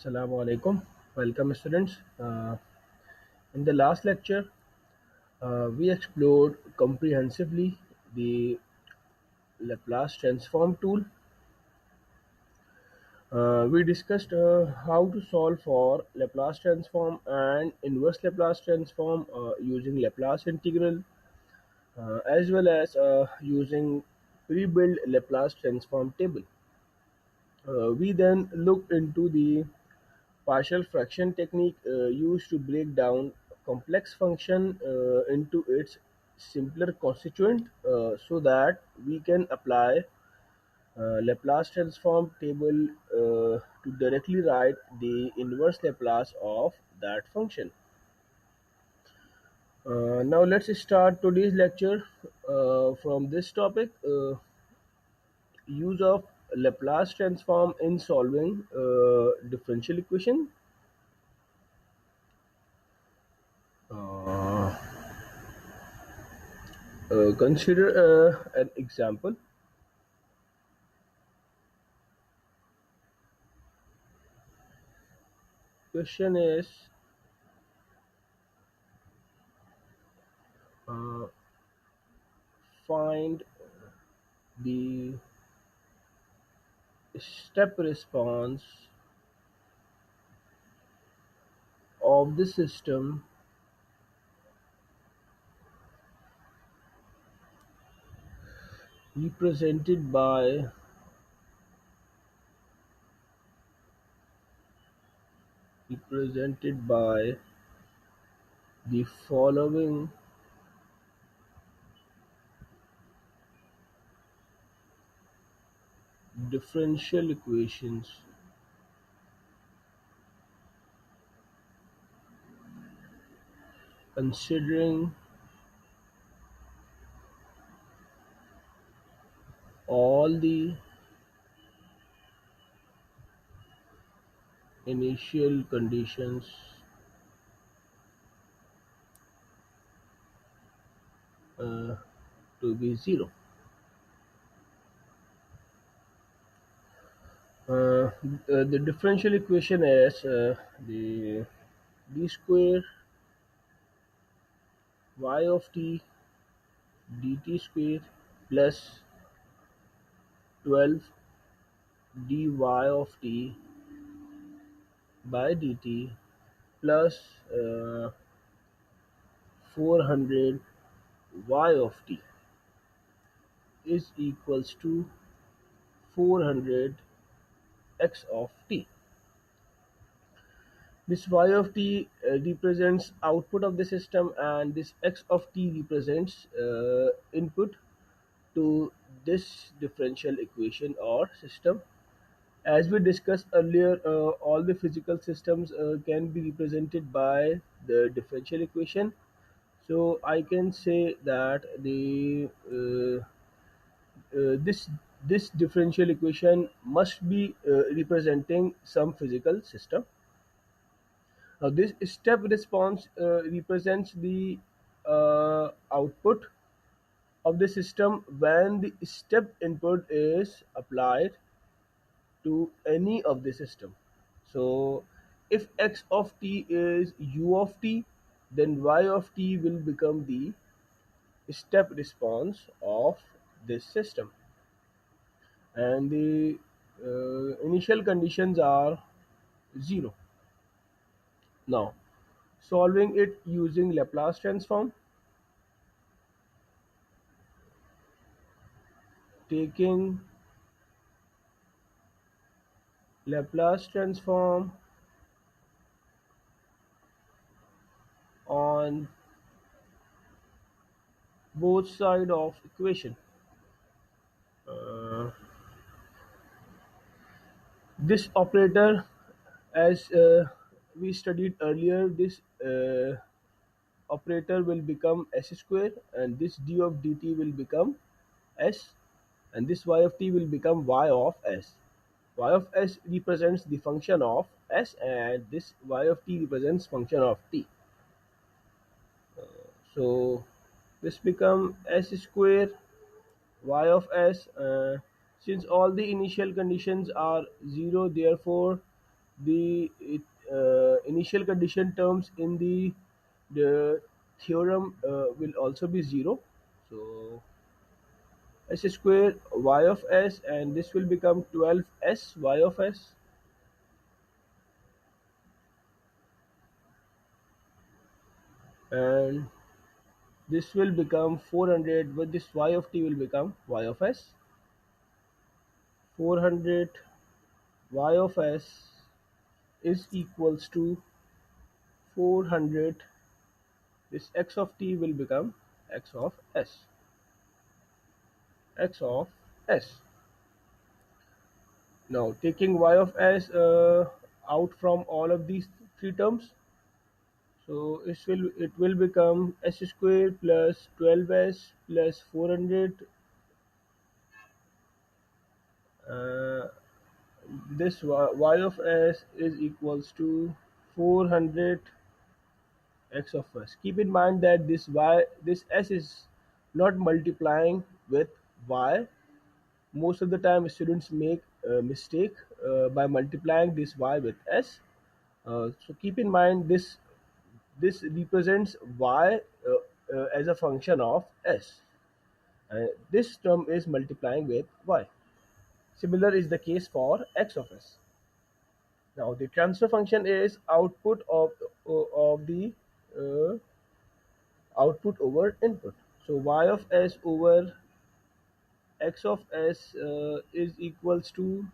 Assalamu alaikum. Welcome, students. In the last lecture, we explored comprehensively the Laplace transform tool. We discussed how to solve for Laplace transform and inverse Laplace transform using Laplace integral, as well as using pre-built Laplace transform table. We then looked into the partial fraction technique used to break down complex function into its simpler constituent so that we can apply Laplace transform table to directly write the inverse Laplace of that function. Now let's start today's lecture from this topic, use of Laplace transform in solving differential equation. Uh, Consider an example. Question is, uh, find the step response of the system represented by the following differential equations. Considering all the initial conditions uh, to be zero. The differential equation is the d square y of t dt square plus 12 dy of t by dt plus 400 y of t is equals to 400 x of t. This y of t represents output of the system, and this x of t represents input to this differential equation or system. As we discussed earlier, all the physical systems can be represented by the differential equation. So I can say that the this differential equation must be representing some physical system. Now this step response represents the output of the system when the step input is applied to any of the system. So if x of t is u of t, then y of t will become the step response of this system. And the initial conditions are 0. Now, solving it using Laplace transform, taking Laplace transform on both sides of equation. Uh, this operator, as we studied earlier, this operator will become s square, and this d of dt will become s, and this y of t will become y of s. Y of s represents the function of s, and this y of t represents function of t. So this become s square y of s. Since all the initial conditions are 0, therefore the initial condition terms in the theorem will also be 0. So s square y of s, and this will become 12s y of s, and this will become 400, but this y of t will become y of s. 400 y of s is equals to 400. This x of t will become x of s. X of s. Now taking y of s out from all of these three terms, so it will become s square plus 12s plus 400. Uh, this y of s is equals to 400 x of s. Keep in mind that this s is not multiplying with y. Most of the time, students make a mistake by multiplying this y with s. So keep in mind this represents y as a function of s. This term is multiplying with y. Similar is the case for x of s. Now the transfer function is of the uh, output over input. So y of s over x of s is equals to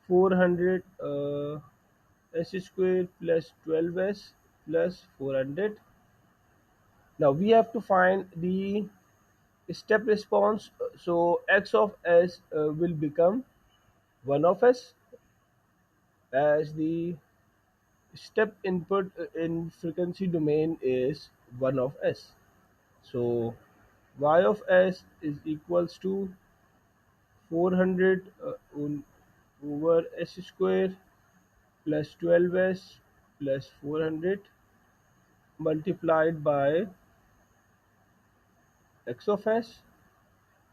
400 s square plus 12s plus 400. Now we have to find the step response. So x of s will become 1 of s, as the step input in frequency domain is 1 of s. So y of s is equals to 400 over s square plus 12s plus 400 multiplied by x of s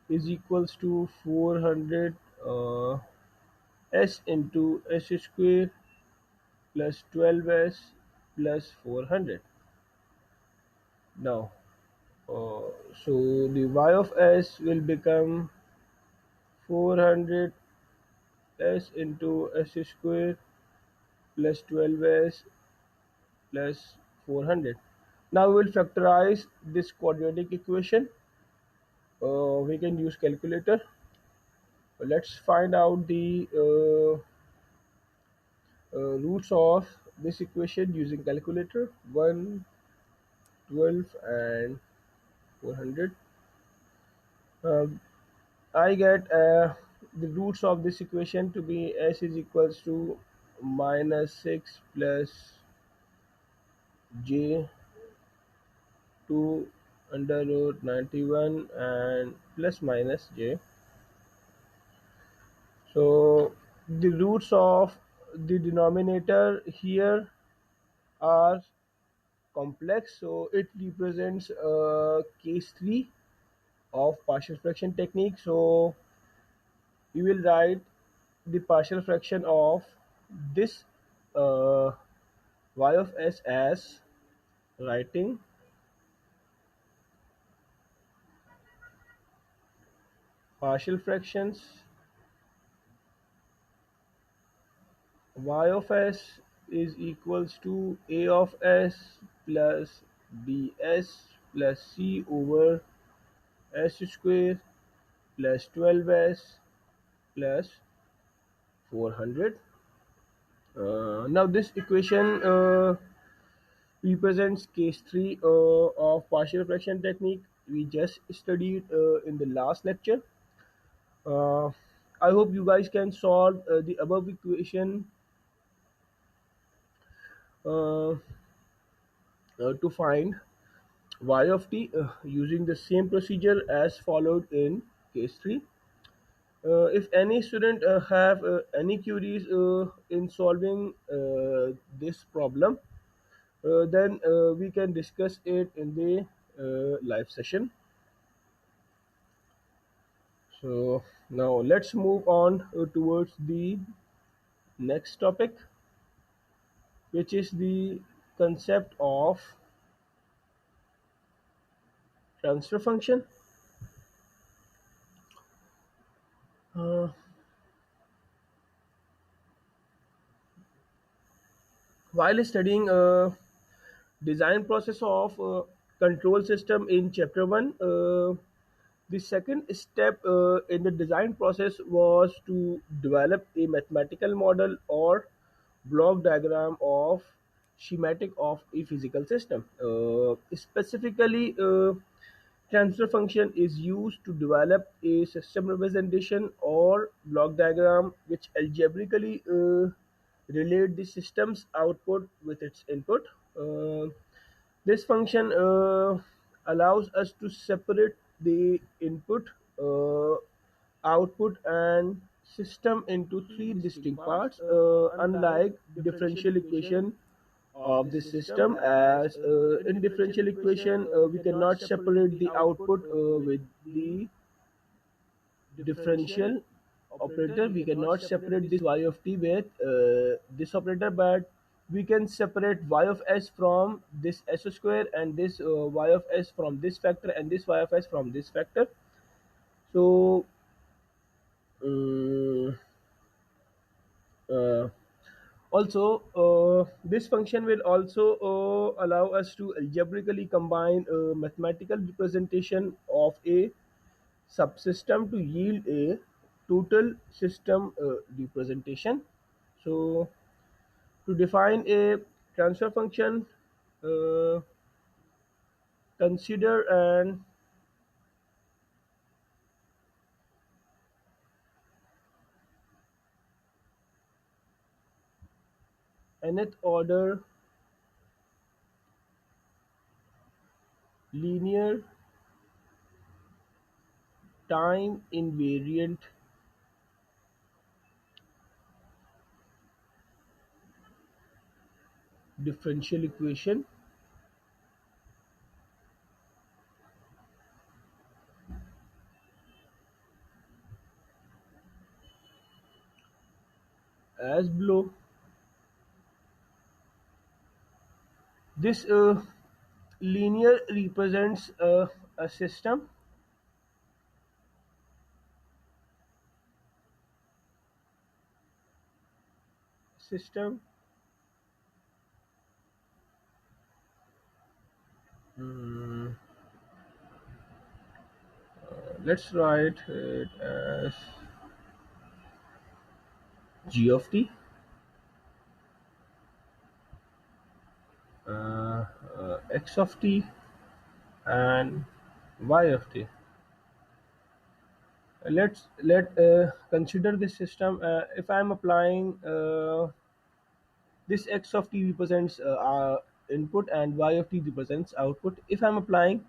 is equals to 400 s into s square plus 12s plus 400. Now, uh, so the y of s will become 400 s into s square plus 12s plus 400. Now we will factorize this quadratic equation. We can use calculator. Let's find out the roots of this equation using calculator. 1, 12 and 400. Um, I get the roots of this equation to be s is equals to minus 6 plus j 2 under root 91 and plus minus j. So the roots of the denominator here are complex, so it represents case 3 of partial fraction technique. So we will write the partial fraction of this uh, y of s as writing partial fractions y of s is equals to a of s plus bs plus c over s square plus 12s plus 400. Now this equation represents case 3 of partial fraction technique we just studied in the last lecture. Uh, I hope you guys can solve the above equation uh, to find y of t using the same procedure as followed in case 3. If any student have any queries in solving this problem, then we can discuss it in the live session. So now let's move on towards the next topic. which is the concept of transfer function. Uh, while studying design process of control system in chapter 1, the second step in the design process was to develop a mathematical model or block diagram of schematic of a physical system. Specifically, transfer function is used to develop a system representation or block diagram which algebraically relate the system's output with its input. This function allows us to separate the input, uh, output, and system into three distinct parts. Unlike differential equation of the system, as in differential equation we cannot separate the output with the differential operator. We cannot separate this y of t with this operator, but we can separate y of s from this s square, and this y of s from this factor, and this y of s from this factor. So uh, uh, also this function will also allow us to algebraically combine a mathematical representation of a subsystem to yield a total system representation. So to define a transfer function, uh, consider an nth order linear time invariant differential equation as below. This linear represents a system. Hmm, let's write it as g of t, x of t, and y of t. Let consider this system. If I am applying this x of t represents input and y of t represents output. If I am applying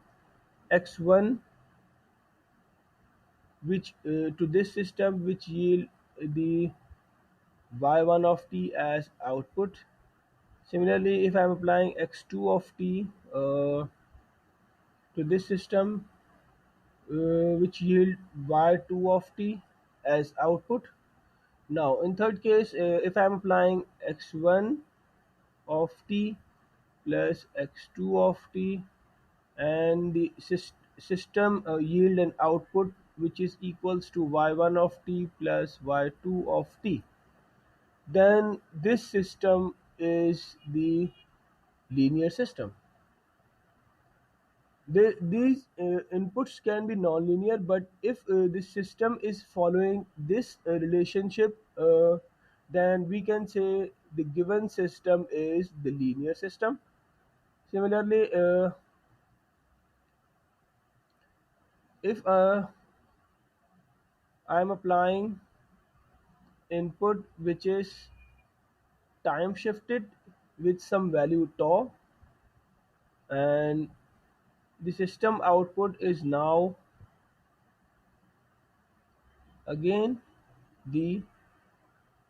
x1 which to this system which yield the y1 of t as output. Similarly, if I am applying x2 of t to this system which yield y2 of t as output. Now, in third case, if I am applying x1 of t plus x2 of t and the system yield an output which is equals to y1 of t plus y2 of t, then this system is the linear system. These inputs can be nonlinear, but if the system is following this relationship, then we can say the given system is the linear system. Similarly, if I am applying input which is time shifted with some value tau, and the system output is now again the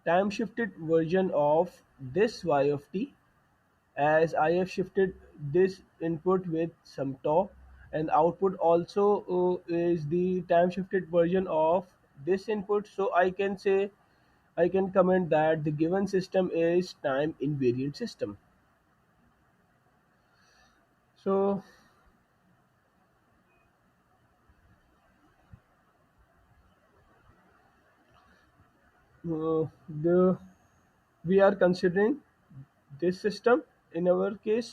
time shifted version of this y of t, as I have shifted this input with some tau, and output also is the time shifted version of this input. So I can say I can comment that the given system is time invariant system. So the we are considering this system in our case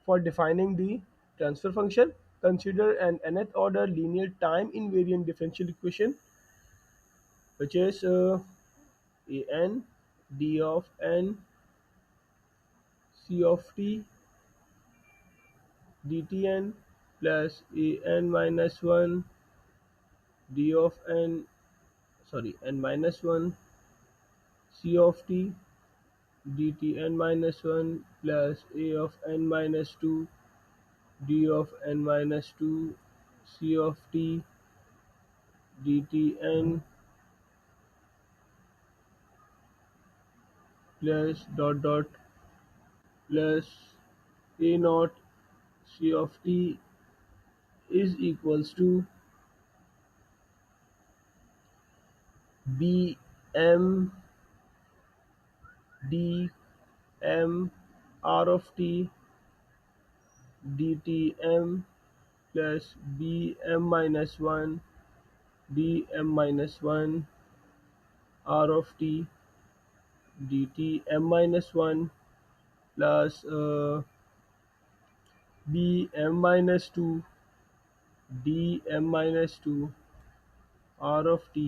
for defining the transfer function. Consider an nth order linear time invariant differential equation which is a n d of n c of t dtn plus a n minus 1 d of n, sorry, n minus 1 c of t dtn minus 1 plus a of n minus 2 d of n minus 2 c of t dtn plus dot dot plus a naught c of t is equals to b m d m r of t dtm plus bm minus 1 dm minus 1 r of t dtm minus 1 plus bm minus 2 dm minus 2 r of t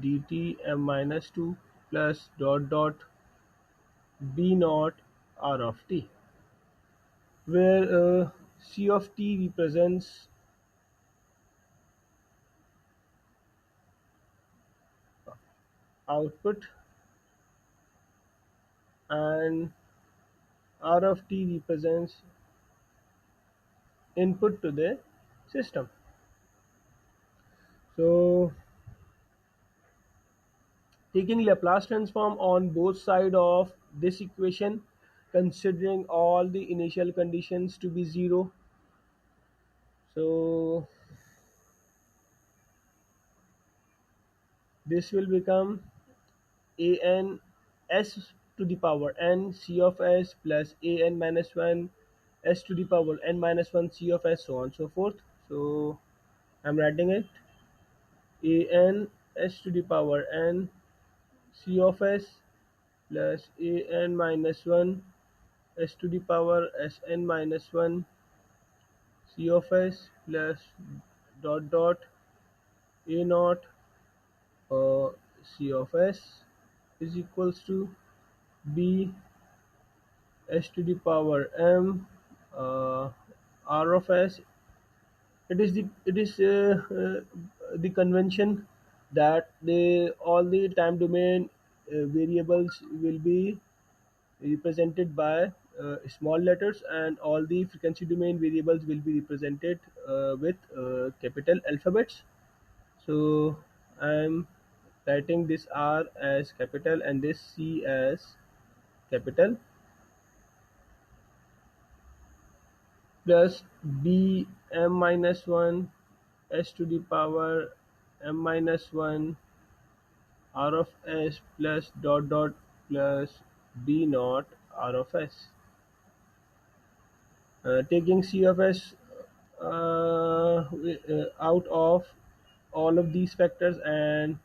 dtm minus 2 plus dot dot b naught r of t, where c of t represents output and r of t represents input to the system. So taking Laplace transform on both sides of this equation, considering all the initial conditions to be zero, so this will become a n s to the power n c of s plus a n minus 1 s to the power n minus 1 c of s, so on and so forth. So I'm writing it a n s to the power n c of s plus a n minus 1 s to the power s n minus 1 c of s plus dot dot a naught c of s is equals to b s to the power m r of s. It is the convention that the all the time domain variables will be represented by small letters, and all the frequency domain variables will be represented with capital alphabets. So I'm writing this R as capital and this C as capital, plus b m minus 1 s to the power m minus 1 r of s plus dot dot plus b naught r of s. Taking C of s out of all of these factors and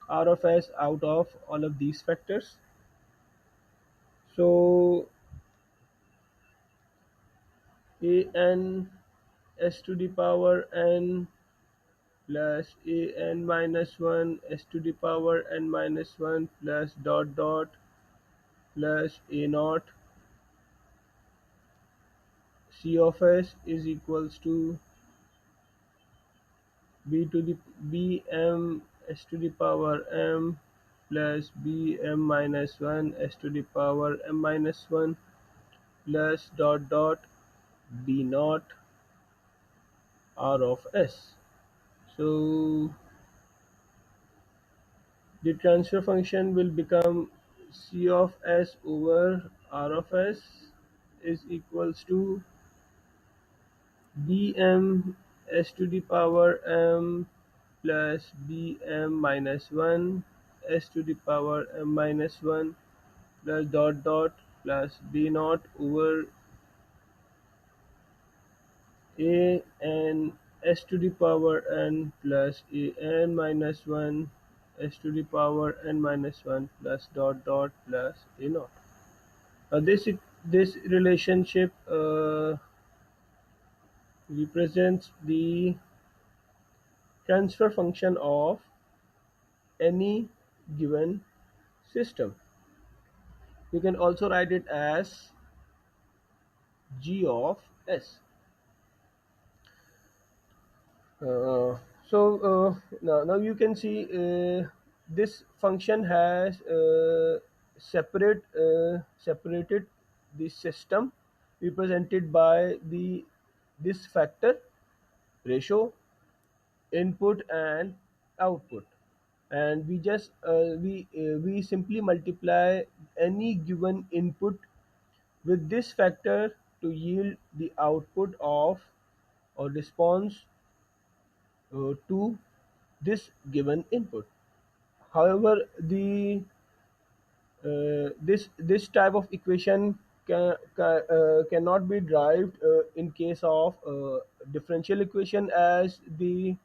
R of s out of all of these factors. So a n s to the power n plus a n minus 1 s to the power n minus 1 plus dot dot plus a naught C of s is equals to b to the bm s to the power m plus bm minus 1 s to the power m minus 1 plus dot dot b naught r of s. So the transfer function will become c of s over r of s is equals to bm s to the power m plus bm minus 1 s to the power m minus 1 plus dot dot plus b naught over a n s to the power n plus a n minus 1 s to the power n minus 1 plus dot dot plus a naught. This relationship represents the transfer function of any given system. You can also write it as g of s. Now you can see this function has separated the system represented by the this factor ratio input and output, and we simply multiply any given input with this factor to yield the output of or response to this given input. However, the this type of equation cannot be derived in case of differential equation, as the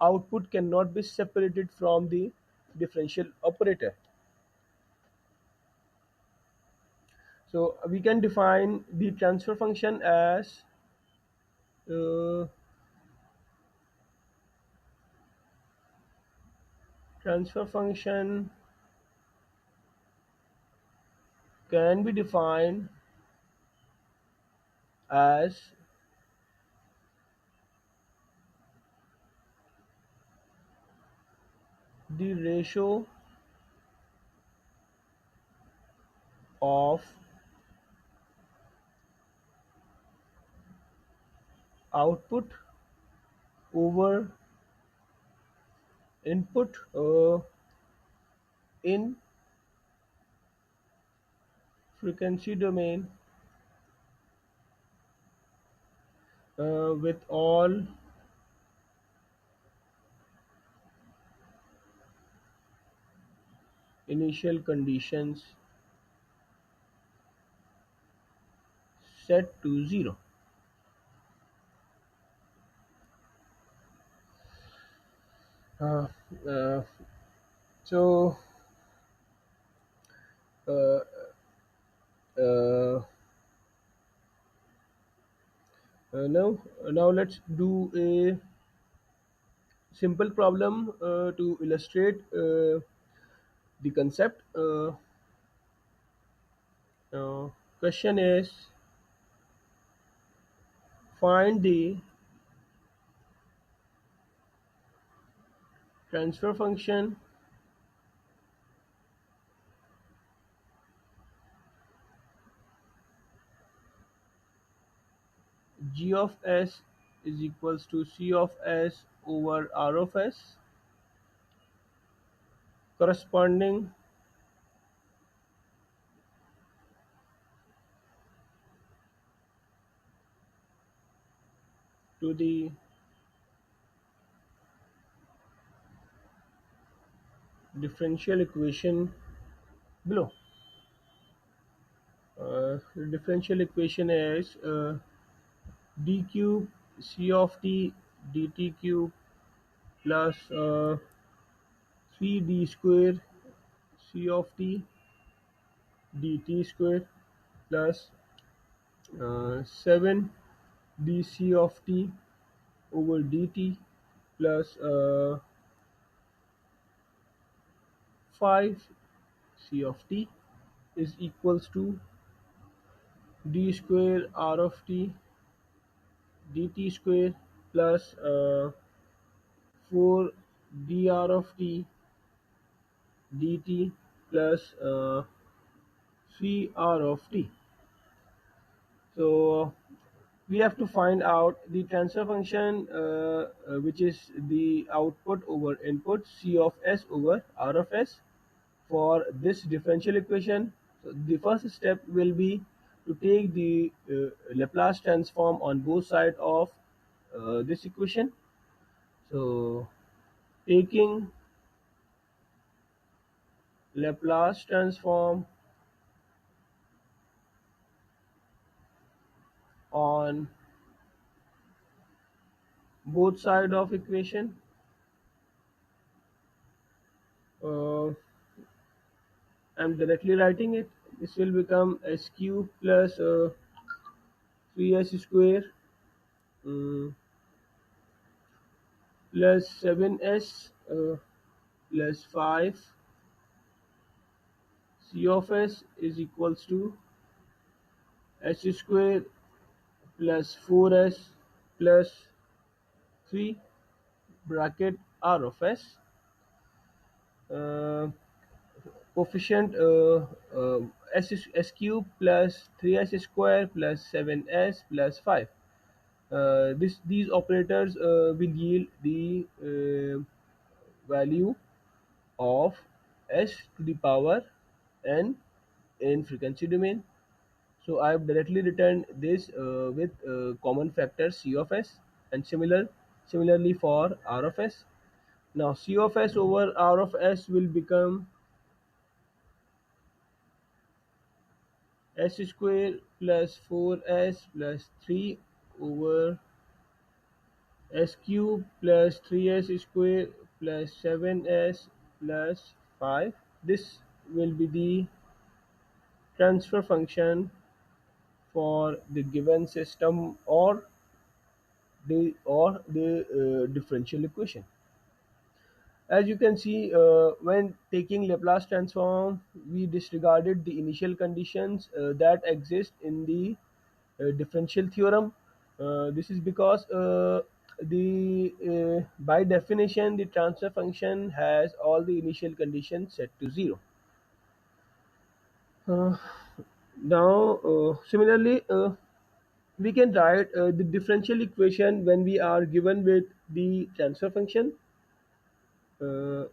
output cannot be separated from the differential operator. So we can define the uh, transfer function can be defined as the ratio of output over input in frequency domain with all initial conditions set to 0. Uh, uh, so uh, uh, now let's do a simple problem to illustrate the concept. Question is, find the transfer function g of s is equals to c of s over r of s corresponding to the differential equation below. The differential equation is d cube c of t dt cube plus 3d square c of t dt square plus 7 dc of t over dt plus 5 c of t is equals to d square r of t dt square plus 4 dr of t dt plus 3r of t. So we have to find out the transfer function, which is the output over input c of s over r of s for this differential equation. So the first step will be to take the Laplace transform on both sides of this equation. So taking Laplace transform on both side of equation. uh, I'm directly writing it. This will become s cube plus 3s square, mm, plus 7s plus 5. C of s is equals to s square plus 4s plus 3 bracket r of s. Uh, Coefficient uh, s cube plus 3s square plus 7s plus 5. These operators will yield the value of s to the power n in frequency domain. So I have directly written this with common factor c of s, and similarly for r of s. Now c of s over r of s will become s square plus 4s plus 3 over s cube plus 3s square plus 7s plus 5. This will be the transfer function for the given system or the differential equation. As you can see, when taking Laplace transform, we disregarded the initial conditions that exist in the differential theorem. This is because the by definition the transfer function has all the initial conditions set to 0. Uh, Similarly, we can write the differential equation when we are given with the transfer function. Uh,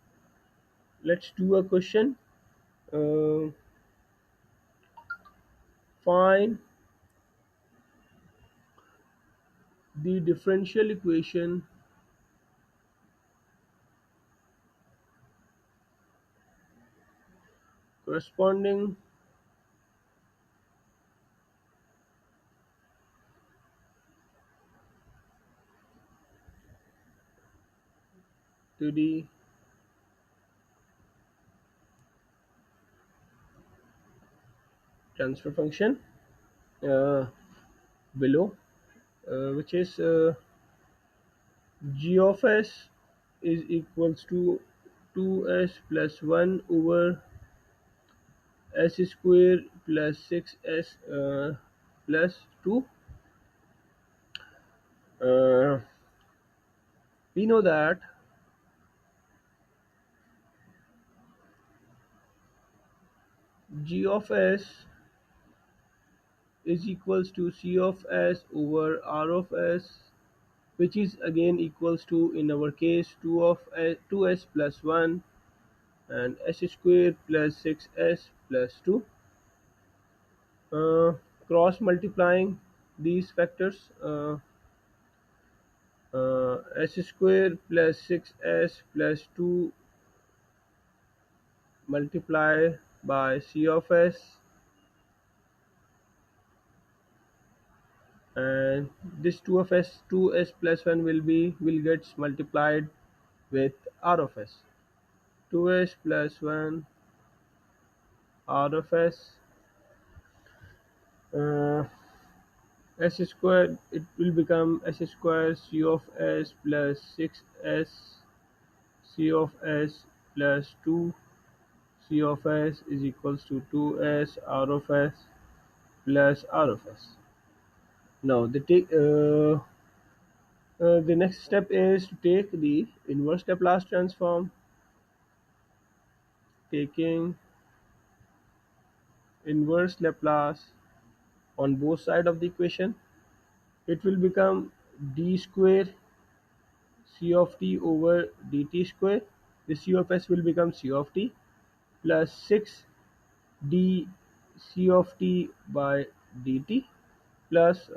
let's do a question. Uh, Find the differential equation corresponding to the transfer function uh, below, which is g of s is equals to 2s plus 1 over s square plus 6s plus 2. Uh, we know that g of s is equals to c of s over r of s, which is again equals to, in our case, 2s plus 1 and s square plus 6s plus 2. uh, Cross multiplying these factors, s square plus 6s plus 2 multiplied by c of s, and this 2 of s 2s plus 1 will gets multiplied with r of s. 2s plus 1 r of s, uh, s squared, it will become s square c of s plus 6s c of s plus 2 c of s is equals to 2s r of s plus r of s. Now the next step is to take the inverse Laplace transform. Taking inverse Laplace on both sides of the equation, it will become d square c of t over dt square. The c of s will become c of t plus 6 d c of t by dt plus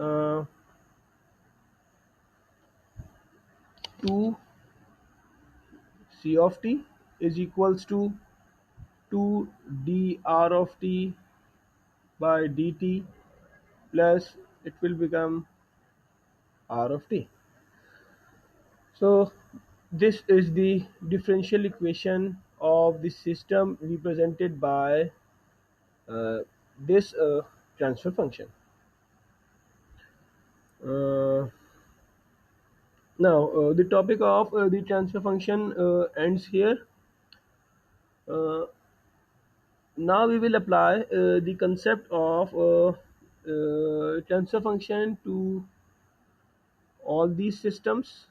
2 c of t is equals to 2 dr of t by dt plus it will become r of t. So this is the differential equation of the system represented by uh, this transfer function. Uh, Now the topic of the transfer function ends here. Uh, Now we will apply the concept of transfer function to all these systems.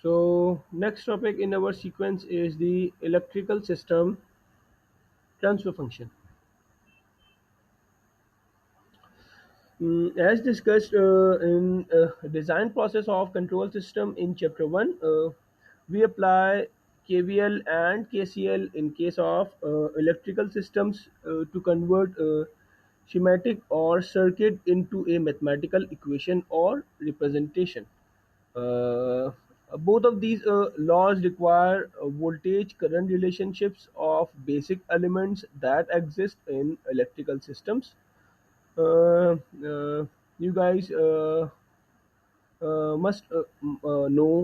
So next topic in our sequence is the electrical system transfer function. As discussed in design process of control system in chapter 1, we apply KVL and KCL in case of electrical systems to convert schematic or circuit into a mathematical equation or representation. Uh, Both of these laws require voltage current relationships of basic elements that exist in electrical systems. You guys must know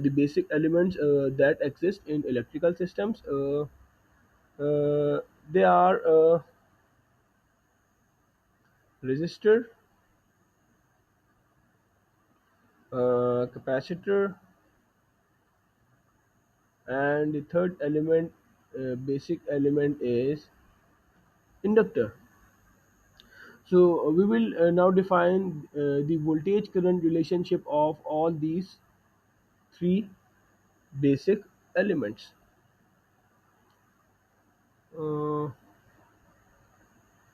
the basic elements that exist in electrical systems. They are resistor, capacitor, and the third element, basic element, is inductor. So we will now define the voltage current relationship of all these three basic elements. Uh,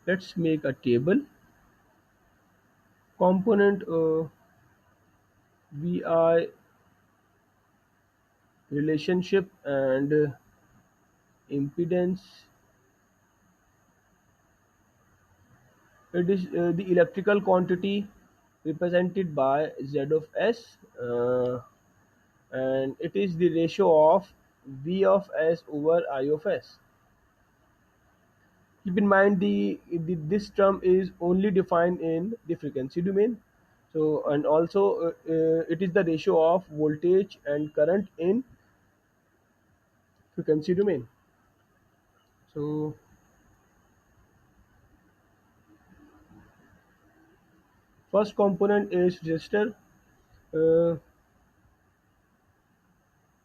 let's make a table. Component Vi relationship and impedance. It is the electrical quantity represented by Z of S, and it is the ratio of V of S over I of S. Keep in mind this term is only defined in the frequency domain. So and also it is the ratio of voltage and current in frequency domain. So first component is resistor. Uh,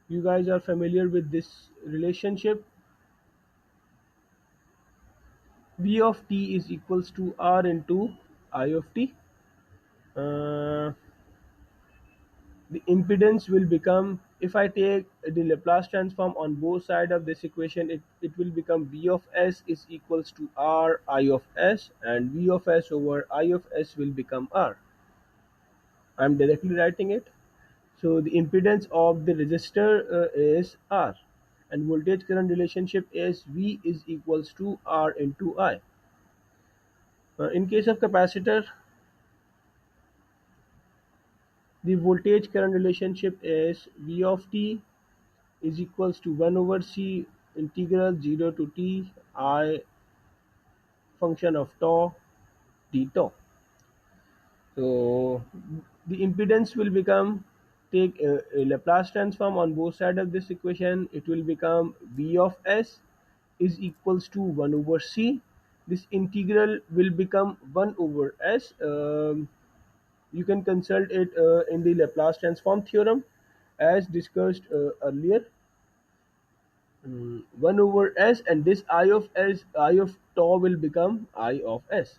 you guys are familiar with this relationship. V of t is equals to R into I of t. Uh, the impedance will become, if I take the Laplace transform on both sides of this equation, it will become V of S is equals to R I of S, and V of S over I of S will become R. I'm directly writing it. So the impedance of the resistor is R, and voltage current relationship is V is equals to R into I. In case of capacitor, the voltage current relationship is V of t is equals to 1 over C integral 0 to t I function of tau d tau. So the impedance will become, take a Laplace transform on both sides of this equation, it will become V of S is equals to 1 over C. This integral will become 1 over S. You can consult it in the Laplace transform theorem as discussed earlier. 1 over S, and this I of tau will become I of S.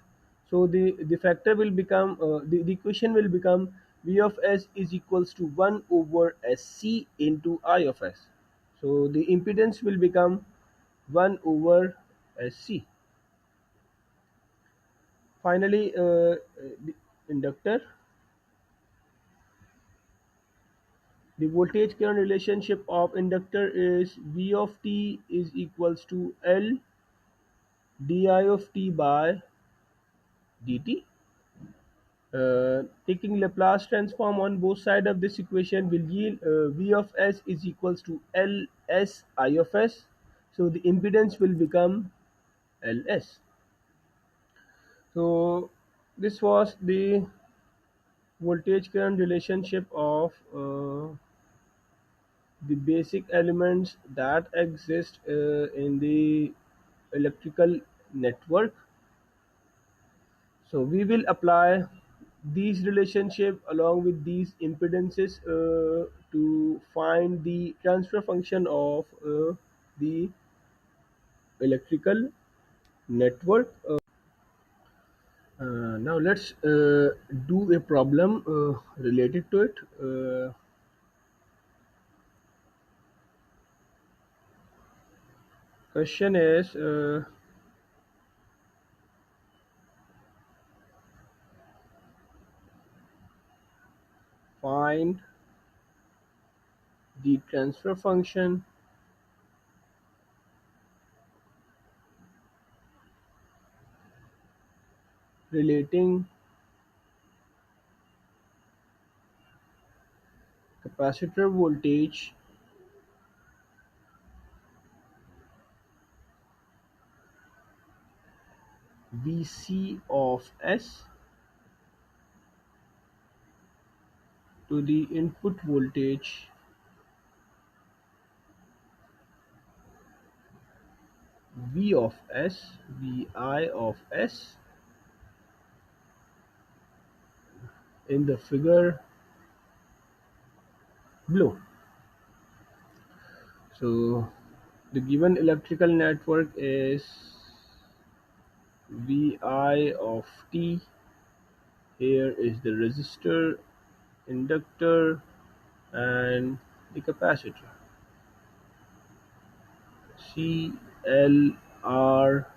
So the factor will become, the equation will become V of S is equals to 1 over SC into I of S. So the impedance will become 1 over SC. Finally, the inductor. The voltage current relationship of inductor is V of t is equals to L di of t by dt. Taking Laplace transform on both sides of this equation will yield V of s is equals to Ls I of s. So the impedance will become Ls. So this was the voltage current relationship of the basic elements that exist in the electrical network. So we will apply these relationship along with these impedances to find the transfer function of the electrical network. Now let's do a problem related to it. Question is find the transfer function relating capacitor voltage Vc of S to the input voltage V of S, Vi of S in the figure below. So the given electrical network is Vi of t. Here is the resistor, inductor, and the capacitor. C L R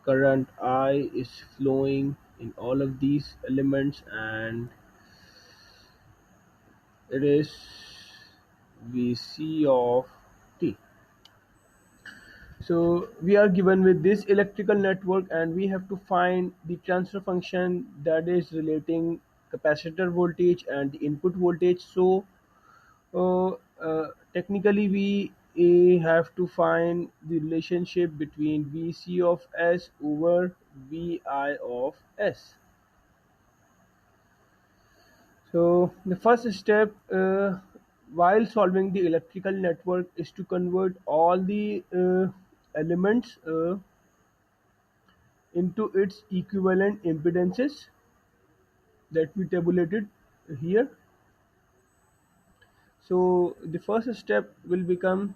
current I is flowing in all of these elements, and it is Vc of t. So we are given with this electrical network and we have to find the transfer function that is relating capacitor voltage and the input voltage. So technically we have to find the relationship between Vc of S over Vi of S. So the first step while solving the electrical network is to convert all the elements into its equivalent impedances that we tabulated here. So the first step will become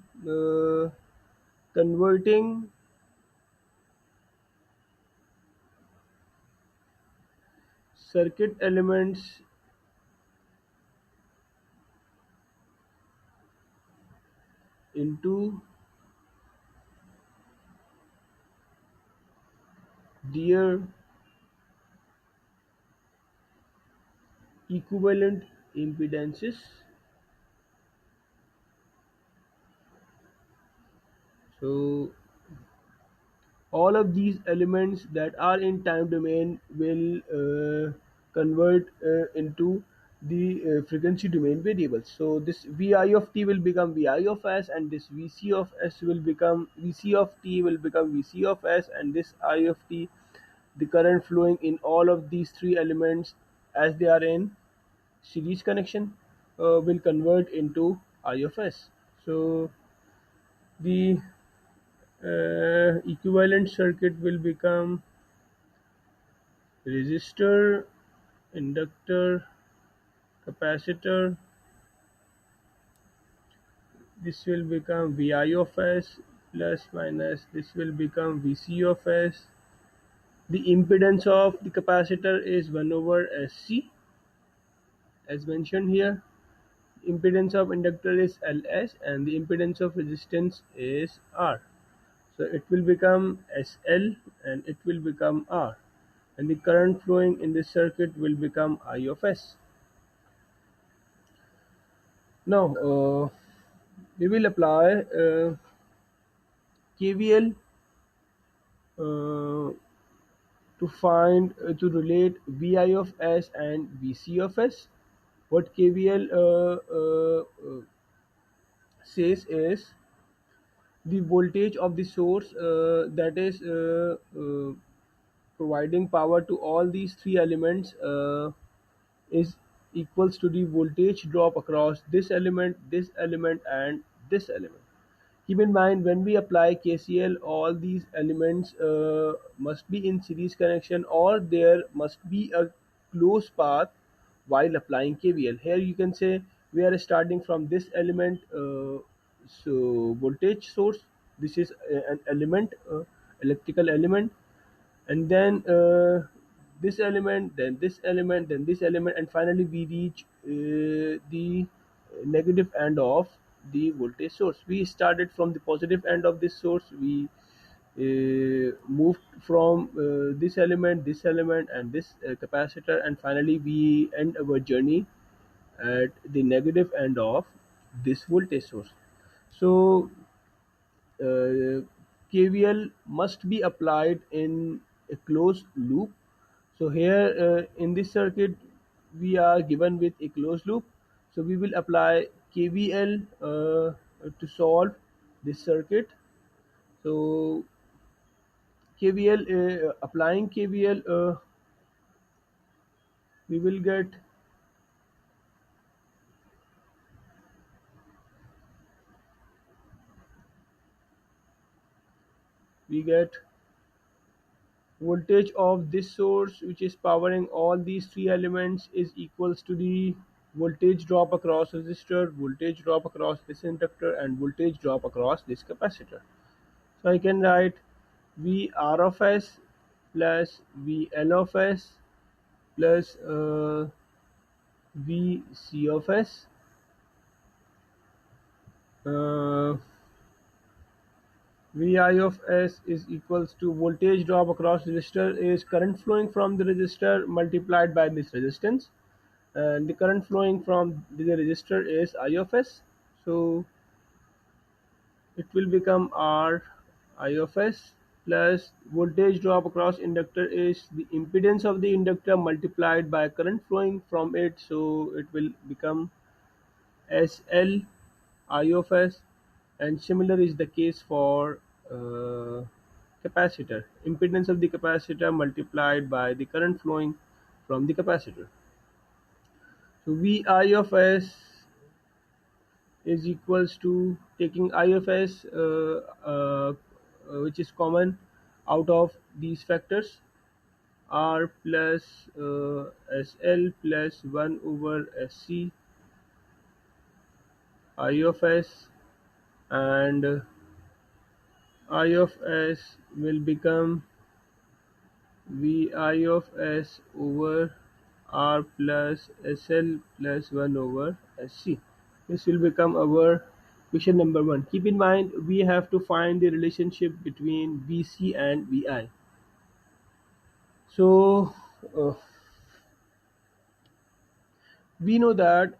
converting circuit elements into their equivalent impedances. So all of these elements that are in time domain will convert into the frequency domain variables. So this Vi of t will become Vi of s, and this Vc of s will become Vc of t will become Vc of s, and this I of t, the current flowing in all of these three elements as they are in series connection, will convert into I of s. So the equivalent circuit will become resistor, inductor, capacitor. This will become Vi of s plus minus this will become Vc of s. The impedance of the capacitor is 1 over Sc as mentioned here. Impedance of inductor is Ls and the impedance of resistance is R. So it will become Sl and it will become R, and the current flowing in this circuit will become I of s. Now we will apply KVL uh, to find to relate Vi of S and Vc of S. What KVL says is the voltage of the source that is providing power to all these three elements is equals to the voltage drop across this element, and this element. Keep in mind, when we apply KCL, all these elements must be in series connection, or there must be a closed path while applying KVL. Here you can say we are starting from this element, so voltage source. This is an element, electrical element, and then this element, then this element, then this element, and finally we reach the negative end of the voltage source. We started from the positive end of this source. We moved from this element, and this capacitor, and finally we end our journey at the negative end of this voltage source. So uh, KVL must be applied in a closed loop. So here in this circuit we are given with a closed loop. So we will apply KVL to solve this circuit. So KVL, applying KVL, we will get we get voltage of this source, which is powering all these three elements, is equals to the voltage drop across resistor, voltage drop across this inductor, and voltage drop across this capacitor. So I can write VR of S plus VL of S plus VC of S. Uh, Vi of S is equals to voltage drop across resistor is current flowing from the resistor multiplied by this resistance, and the current flowing from the resistor is I of S. So it will become R I of S plus voltage drop across inductor is the impedance of the inductor multiplied by current flowing from it. So it will become SL I of S, and similar is the case for capacitor. Impedance of the capacitor multiplied by the current flowing from the capacitor. So Vi of S is equals to taking IFS, which is common out of these factors, R plus SL plus 1 over SC I of S, and I of S will become Vi of S over R plus SL plus 1 over SC. This will become our question number 1. Keep in mind, we have to find the relationship between Vc and Vi. So uh, we know that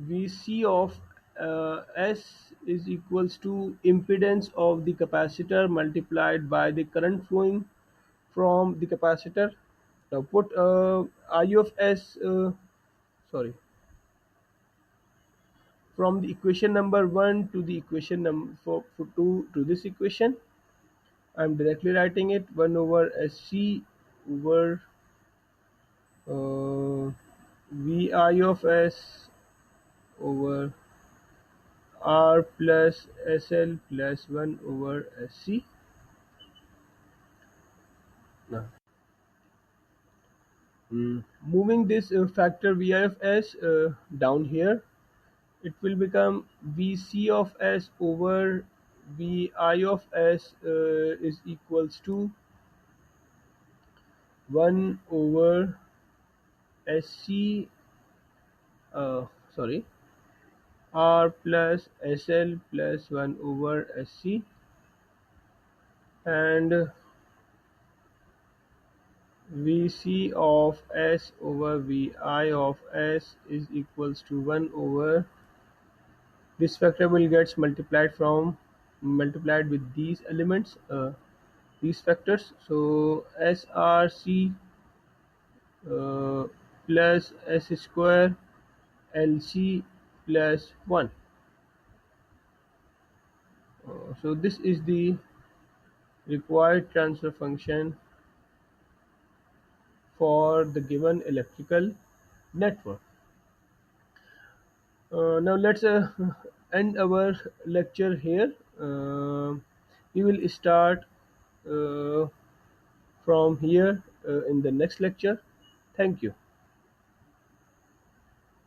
Vc of S is equals to impedance of the capacitor multiplied by the current flowing from the capacitor. Now put I of S, sorry, from the equation number 1 to the equation number for 2 to this equation. I'm directly writing it 1 over SC over Vi of S over R plus SL plus 1 over SC. Now, moving this factor Vi of S down here, it will become Vc of S over Vi of S is equals to 1 over SC, sorry, R plus SL plus 1 over SC, and Vc of S over Vi of S is equals to 1 over this factor will gets multiplied from multiplied with these elements, these factors. So SRC uh, plus S square LC plus 1. So this is the required transfer function for the given electrical network. Now let's end our lecture here. We will start uh, from here in the next lecture. Thank you.